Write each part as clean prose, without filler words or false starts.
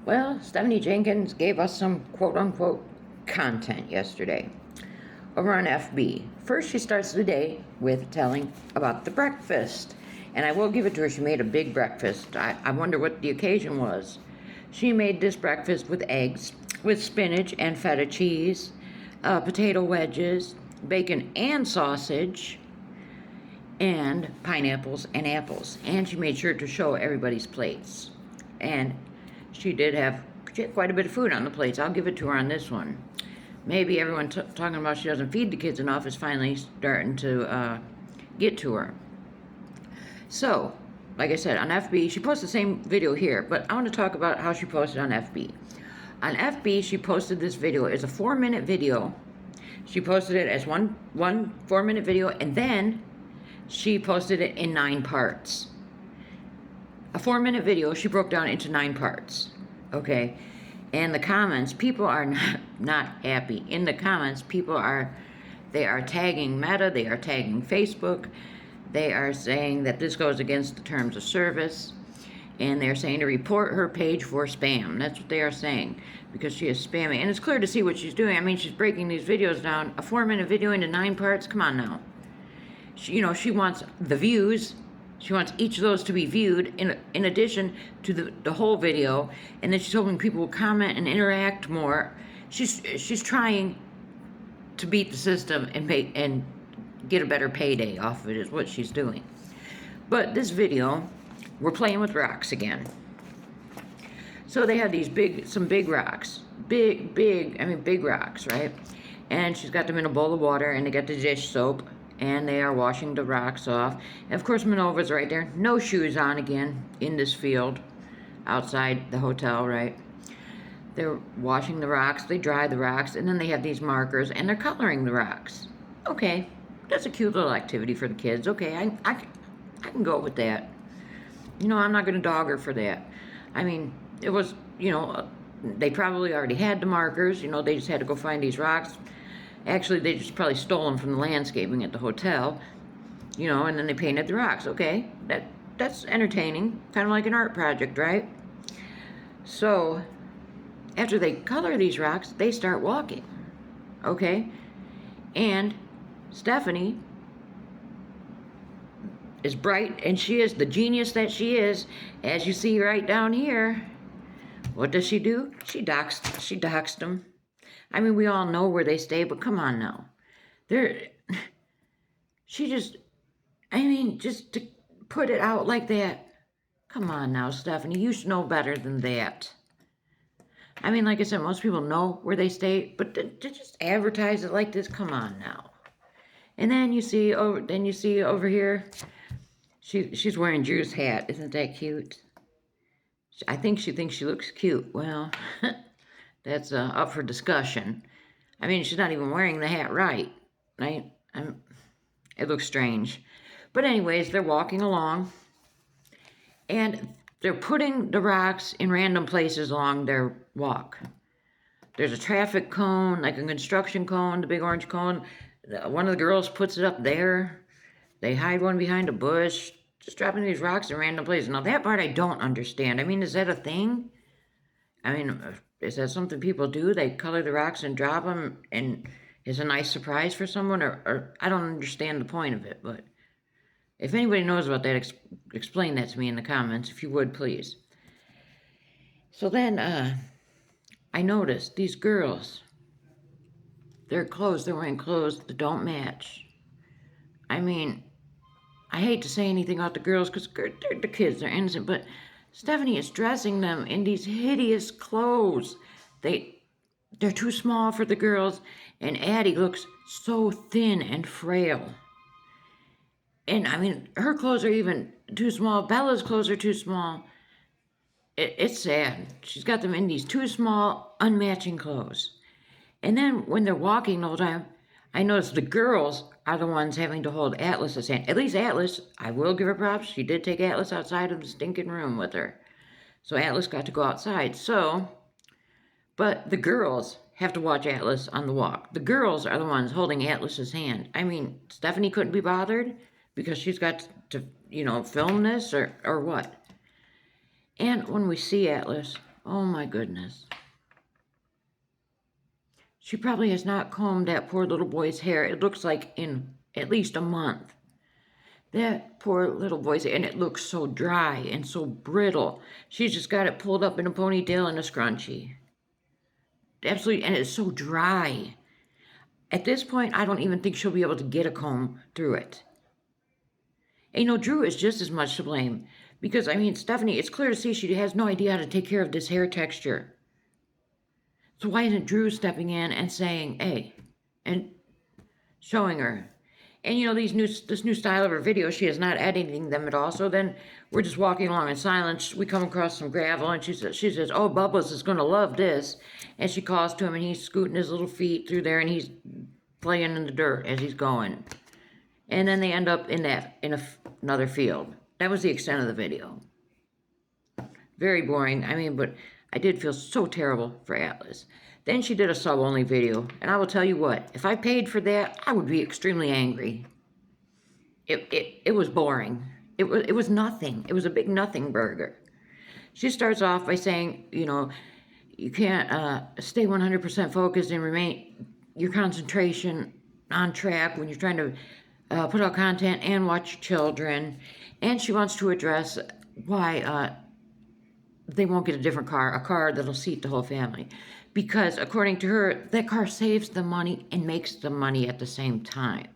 Well, Stephanie Jenkins gave us some quote-unquote content yesterday over on FB. First, she starts the day with telling about the breakfast. And I will give it to her, she made a big breakfast. I wonder what the occasion was. She made this breakfast with eggs, with spinach and feta cheese, potato wedges, bacon and sausage, and pineapples and apples. And she made sure to show everybody's plates. And she had quite a bit of food on the plates. I'll give it to her on this one. Maybe everyone talking about she doesn't feed the kids enough is finally starting to get to her. So, like I said, on FB, she posted the same video here, but I want to talk about how she posted on FB. On FB, she posted this video. It's a 4-minute video. She posted it as one 4-minute video, and then she posted it in 9 parts. A 4-minute video, she broke down into 9 parts. Okay? And the comments, people are not happy. In the comments, they are tagging Meta, they are tagging Facebook, they are saying that this goes against the terms of service, and they're saying to report her page for spam. That's what they are saying, because she is spamming. And it's clear to see what she's doing. I mean, she's breaking these videos down, a 4-minute video into 9 parts. Come on now. She wants the views. She wants each of those to be viewed in addition to the whole video, and then she's hoping people will comment and interact more. She's trying to beat the system and get a better payday off of it is what she's doing. But this video, we're playing with rocks again. So they have some big rocks, big rocks, right? And she's got them in a bowl of water, and they got the dish soap. And they are washing the rocks off. And of course, Minova's right there. No shoes on again in this field outside the hotel, right? They're washing the rocks. They dry the rocks. And then they have these markers. And they're coloring the rocks. Okay. That's a cute little activity for the kids. Okay. I can go with that. I'm not going to dog her for that. I mean, it was, they probably already had the markers. They just had to go find these rocks. Actually, they just probably stole them from the landscaping at the hotel, and then they painted the rocks. Okay, that's entertaining, kind of like an art project, right? So, after they color these rocks, they start walking, okay? And Stephanie is bright, and she is the genius that she is, as you see right down here. What does she do? She doxed them. I mean, we all know where they stay, but come on now. Just to put it out like that. Come on now, Stephanie, you should know better than that. I mean, like I said, most people know where they stay, but to just advertise it like this, come on now. And then you see over here, she's wearing Drew's hat. Isn't that cute? I think she thinks she looks cute. Well, that's up for discussion. I mean, she's not even wearing the hat right? It looks strange. But anyways, they're walking along, and they're putting the rocks in random places along their walk. There's a traffic cone, like a construction cone, the big orange cone. One of the girls puts it up there. They hide one behind a bush, just dropping these rocks in random places. Now, that part I don't understand. I mean, is that a thing? I mean, is that something people do? They color the rocks and drop them, and it's a nice surprise for someone? Or I don't understand the point of it, but if anybody knows about that, explain that to me in the comments, if you would, please. So then, I noticed these girls, they're wearing clothes that don't match. I mean, I hate to say anything about the girls, because they're the kids, they're innocent, but Stephanie is dressing them in these hideous clothes. They're too small for the girls, and Addie looks so thin and frail. And I mean, her clothes are even too small. Bella's clothes are too small. It's sad. She's got them in these too small, unmatching clothes. And then when they're walking the whole time, I noticed the girls are the ones having to hold Atlas's hand. At least Atlas, I will give her props. She did take Atlas outside of the stinking room with her. So Atlas got to go outside. But the girls have to watch Atlas on the walk. The girls are the ones holding Atlas's hand. I mean, Stephanie couldn't be bothered because she's got to, film this or what? And when we see Atlas, Oh my goodness. She probably has not combed that poor little boy's hair. It looks like in at least a month. That poor little boy's hair, and it looks so dry and so brittle. She's just got it pulled up in a ponytail and a scrunchie. Absolutely, and it's so dry. At this point, I don't even think she'll be able to get a comb through it. And you know, Drew is just as much to blame. Because, I mean, Stephanie, it's clear to see she has no idea how to take care of this hair texture. So why isn't Drew stepping in and saying, hey, and showing her? And you know, this new style of her videos, she is not editing them at all. So then we're just walking along in silence. We come across some gravel, and she says, oh, Bubbles is going to love this. And she calls to him, and he's scooting his little feet through there, and he's playing in the dirt as he's going. And then they end up in another field. That was the extent of the video. Very boring. I mean, but I did feel so terrible for Atlas. Then she did a sub-only video, and I will tell you what, if I paid for that, I would be extremely angry. It was boring. It was nothing. It was a big nothing burger. She starts off by saying, you know, you can't stay 100% focused and remain your concentration on track when you're trying to put out content and watch children. And she wants to address why they won't get a different car, a car that'll seat the whole family. Because according to her, that car saves the money and makes the money at the same time.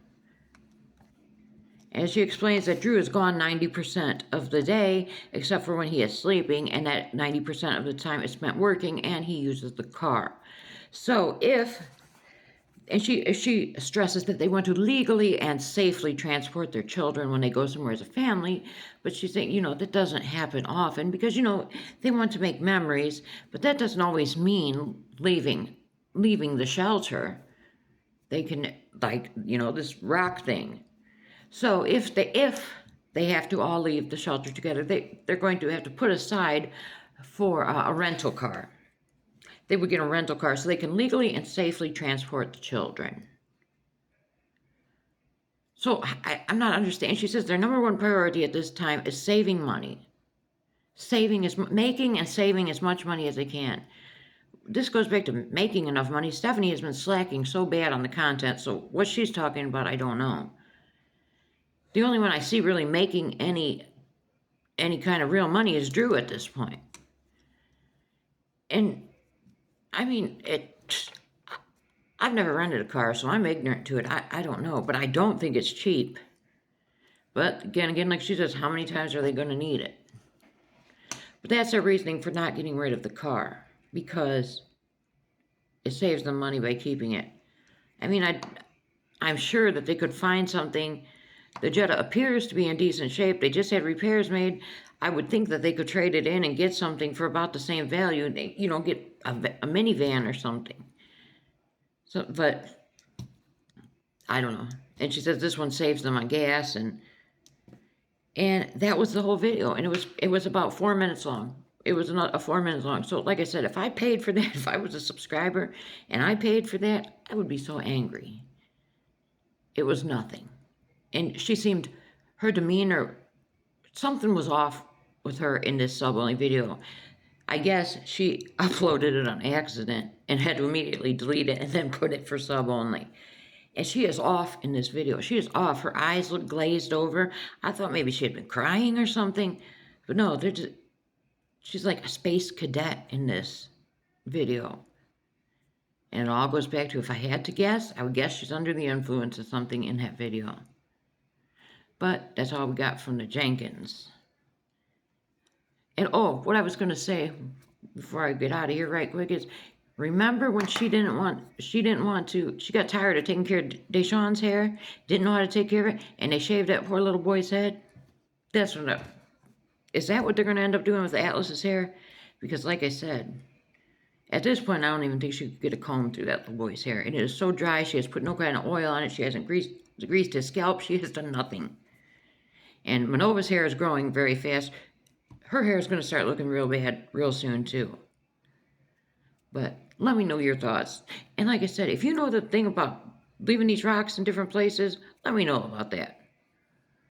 And she explains that Drew is gone 90% of the day, except for when he is sleeping, and that 90% of the time is spent working, and he uses the car. So she stresses that they want to legally and safely transport their children when they go somewhere as a family, but she's saying, you know, that doesn't happen often because, you know, they want to make memories, but that doesn't always mean leaving the shelter. They can, like, you know, this rock thing. So if they have to all leave the shelter together, they're going to have to put aside for a rental car. They would get a rental car so they can legally and safely transport the children. So I'm not understanding. She says their number one priority at this time is saving money. Making and saving as much money as they can. This goes back to making enough money. Stephanie has been slacking so bad on the content, so what she's talking about, I don't know. The only one I see really making any kind of real money is Drew at this point. And I mean, I've never rented a car, so I'm ignorant to it. I don't know, but I don't think it's cheap. But again, like she says, how many times are they going to need it? But that's their reasoning for not getting rid of the car, because it saves them money by keeping it. I mean, I'm sure that they could find something. The Jetta appears to be in decent shape. They just had repairs made. I would think that they could trade it in and get something for about the same value. They, you know, get a minivan or something. So, but I don't know. And she says this one saves them on gas, and that was the whole video. And it was about 4 minutes long. It was a 4 minutes long. So, like I said, if I paid for that, if I was a subscriber and I paid for that, I would be so angry. It was nothing. And she seemed, her demeanor, something was off with her in this sub-only video. I guess she uploaded it on accident and had to immediately delete it and then put it for sub-only. And she is off in this video. She is off. Her eyes look glazed over. I thought maybe she had been crying or something. But no, she's like a space cadet in this video. And it all goes back to, if I had to guess, I would guess she's under the influence of something in that video. But that's all we got from the Jenkins. And oh, what I was going to say before I get out of here right quick is, remember when she got tired of taking care of Deshawn's hair, didn't know how to take care of it, and they shaved that poor little boy's head? Is that what they're going to end up doing with Atlas's hair? Because like I said, at this point, I don't even think she could get a comb through that little boy's hair. It is so dry, she has put no kind of oil on it, she hasn't greased his scalp, she has done nothing. And Manova's hair is growing very fast. Her hair is going to start looking real bad real soon, too. But let me know your thoughts. And like I said, if you know the thing about leaving these rocks in different places, let me know about that.